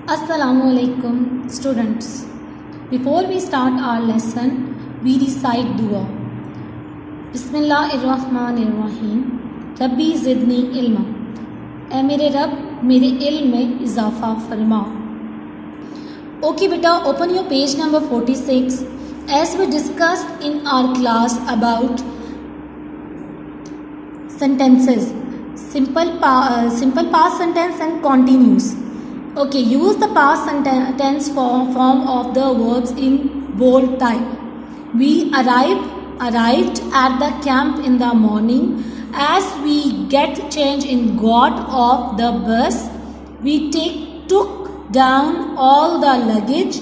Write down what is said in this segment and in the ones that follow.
Assalamualaikum students. Before we start our lesson, we recite dua. बिस्मिल्लाहिर्रहमानिर्रहीम. रब्बी ज़िदनी इल्मा. ऐ मेरे रब मेरे इल्म में इजाफ़ा फरमा. Okay beta, open your page number 46. As we discussed in our class about sentences, simple past sentence and continuous. Okay, use the past tense form of the verbs in bold type. We arrived at the camp in the morning. As we get change in got off the bus, we took down all the luggage.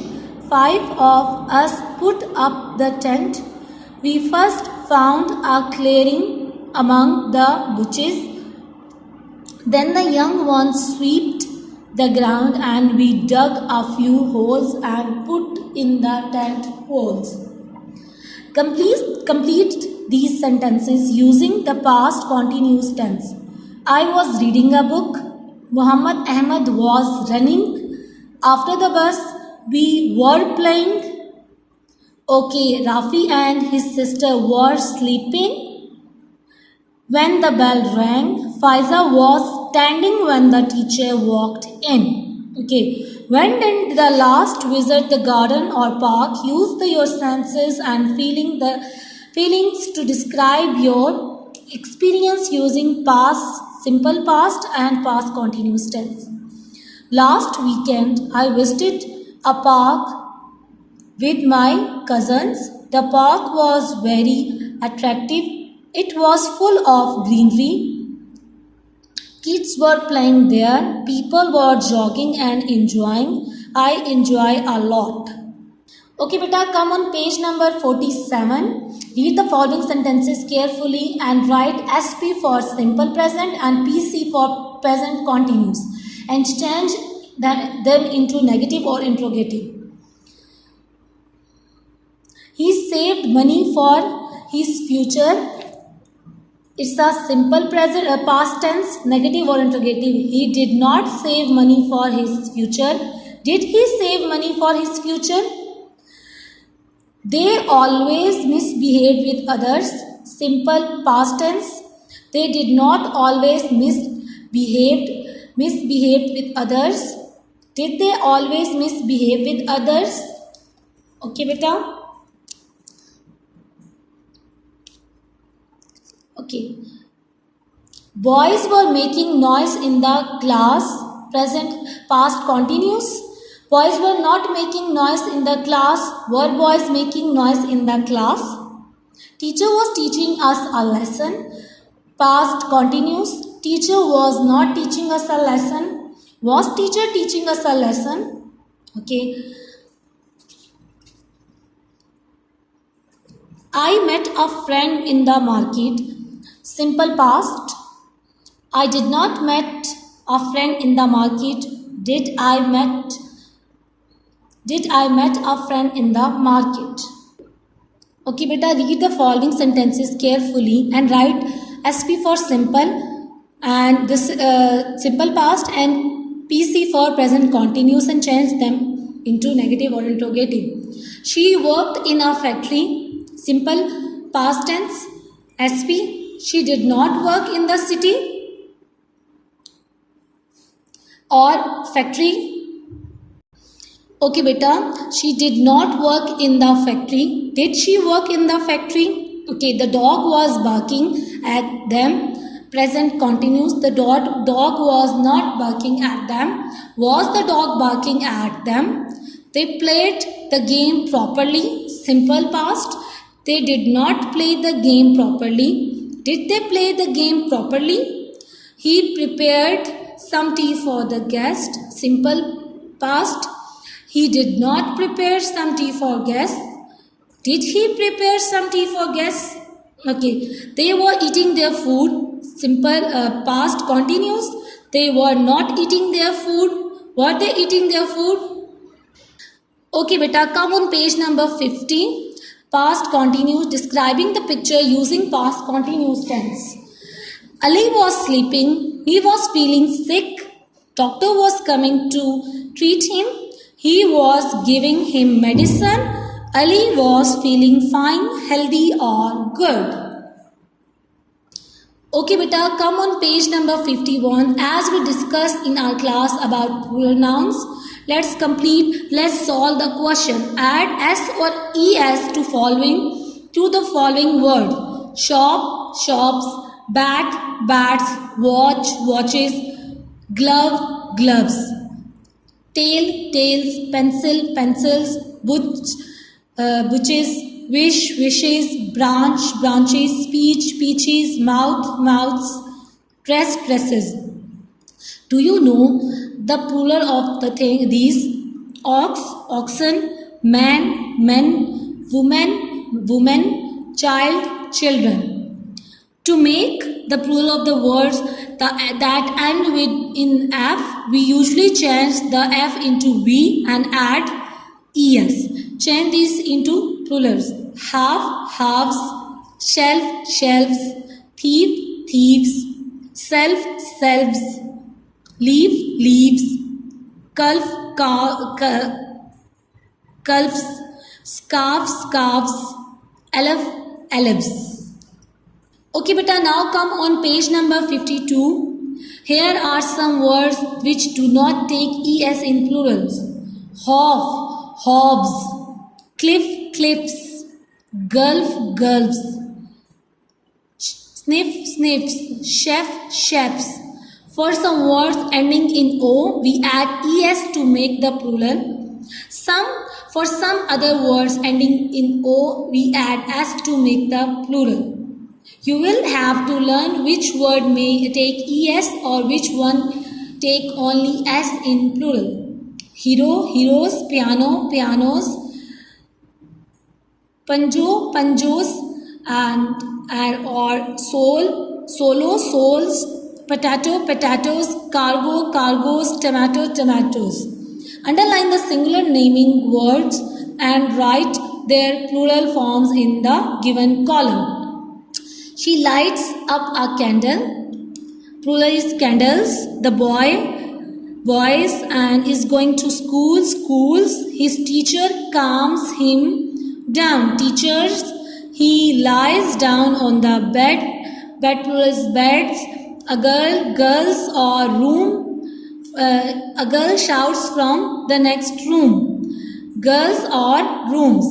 5 of us put up the tent. We first found a clearing among the bushes. Then the young ones swept the ground and we dug a few holes and put in the tent poles. Complete these sentences using the past continuous tense. I was reading a book. Muhammad Ahmed was running after the bus. We were playing. Okay, Rafi and his sister were sleeping when the bell rang. Faiza was standing when the teacher walked in. Okay, when did the last visit the garden or park? Use your senses and feelings to describe your experience using past, simple past and past continuous tense. Last weekend, I visited a park with my cousins. The park was very attractive. It was full of greenery. Kids were playing there. People were jogging and enjoying. I enjoy a lot. Okay, beta, come on page number 47. Read the following sentences carefully and write SP for simple present and PC for present continuous and change them into negative or interrogative. He saved money for his future. It's a simple present, past tense, negative or interrogative. He did not save money for his future. Did he save money for his future? They always misbehaved with others. Simple past tense. They did not always misbehaved with others. Did they always misbehave with others? Okay, beta. Okay. Boys were making noise in the class. Present past continuous. Boys were not making noise in the class. Were boys making noise in the class? Teacher was teaching us a lesson. Past continuous. Teacher was not teaching us a lesson. Was teacher teaching us a lesson? Okay. I met a friend in the market. Simple past. I did not met a friend in the market. Did I met a friend in the market? Okay, beta, read the following sentences carefully and write SP for simple and this simple past and PC for present continuous and change them into negative or interrogative. She worked in a factory. Simple past tense SP. She did not work in the city or factory. Okay, beta. She did not work in the factory. Did she work in the factory? Okay, the dog was barking at them. Present continuous. The dog was not barking at them. Was the dog barking at them? They played the game properly. Simple past. They did not play the game properly. Did they play the game properly? He prepared some tea for the guest. Simple past. He did not prepare some tea for guests. Did he prepare some tea for guests? Okay. They were eating their food. Simple past continuous. They were not eating their food. Were they eating their food? Okay, beta, come on page number 50. Past continuous, describing the picture using past continuous tense. Ali was sleeping. He was feeling sick. Doctor was coming to treat him. He was giving him medicine. Ali was feeling fine, healthy or good. Okay beta, come on page number 51. As we discussed in our class about pronouns, let's solve the question. Add S or ES to the following word. Shop, shops, bat, bats, watch, watches, glove, gloves. Tail, tails, pencil, pencils, butches, wish, wishes, branch, branches, speech, speeches, mouth, mouths, dress, dresses. Do you know the plural of the thing? These ox, oxen, man, men, woman, woman, child, children. To make the plural of the words that end with in F, we usually change the F into V and add ES. Change these into plurals. Half, halves, shelf, shelves, thief, thieves, self, selves, leaf, leaves, calf, calves, scarf, scarves, elf, elves. Okay beta, now come on page number 52. Here are some words which do not take ES in plurals. Hof, hobs, cliff, cliffs, gulf, gulfs, sniff, sniffs, chef, chefs. For some words ending in O, we add ES to make the plural. For some other words ending in O, we add S to make the plural. You will have to learn which word may take ES or which one take only S in plural. Hero, heroes, piano, pianos, panjo, panjos, and or soul, solo, souls, potato, potatoes, cargo, cargos, tomato, tomatoes. Underline the singular naming words and write their plural forms in the given column. She lights up a candle. Plural is candles. The boys, and is going to school, schools. His teacher calms him down. Teachers. He lies down on the bed. Bed plural is beds. A girl, girls or room. A girl shouts from the next room. Girls or rooms.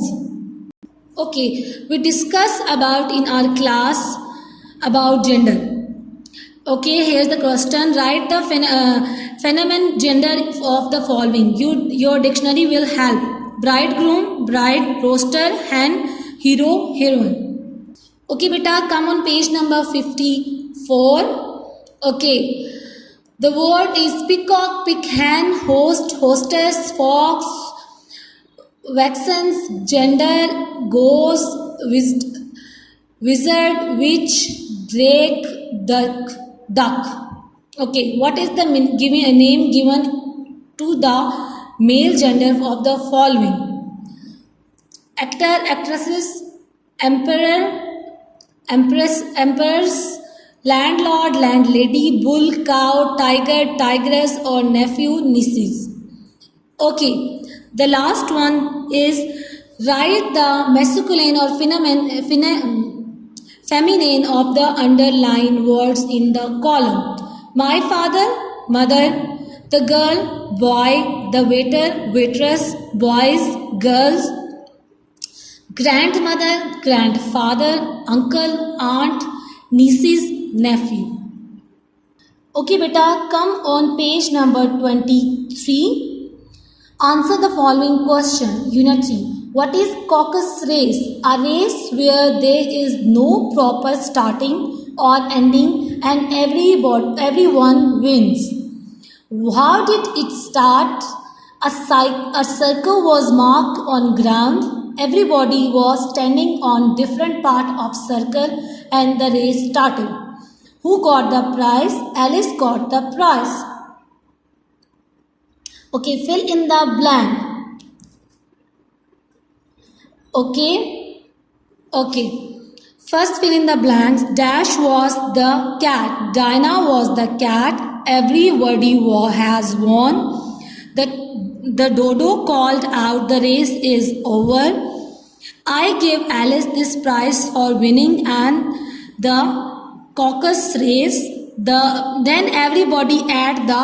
Okay, we discussed about in our class about gender. Okay, here's the question. Write the phenomenon gender of the following. Your dictionary will help. Bridegroom, bride, roaster, hen, hero, heroine. Okay, beta, come on page number 54. Okay, the word is peacock, peahen, host, hostess, fox, vixens, gender, ghost, wizard, witch, drake, duck. Okay, what is the name given to the male gender of the following? Actor, actresses, emperor, empress, emperors, landlord, landlady, bull, cow, tiger, tigress or nephew, nieces. Okay, the last one is write the masculine or feminine of the underlined words in the column. My father, mother, the girl, boy, the waiter, waitress, boys, girls, grandmother, grandfather, uncle, aunt, nieces, nephew. Okay beta, come on page number 23. Answer the following question. Unit 3. What is caucus race? A race where there is no proper starting or ending and everyone wins. How did it start? A circle was marked on ground. Everybody was standing on different part of circle and the race started. Who got the prize? Alice got the prize. Okay, fill in the blank. Okay. First fill in the blanks. Dash was the cat. Dinah was the cat. Everybody has won. The dodo called out, "The race is over. I give Alice this prize for winning and the caucus race." Then everybody at the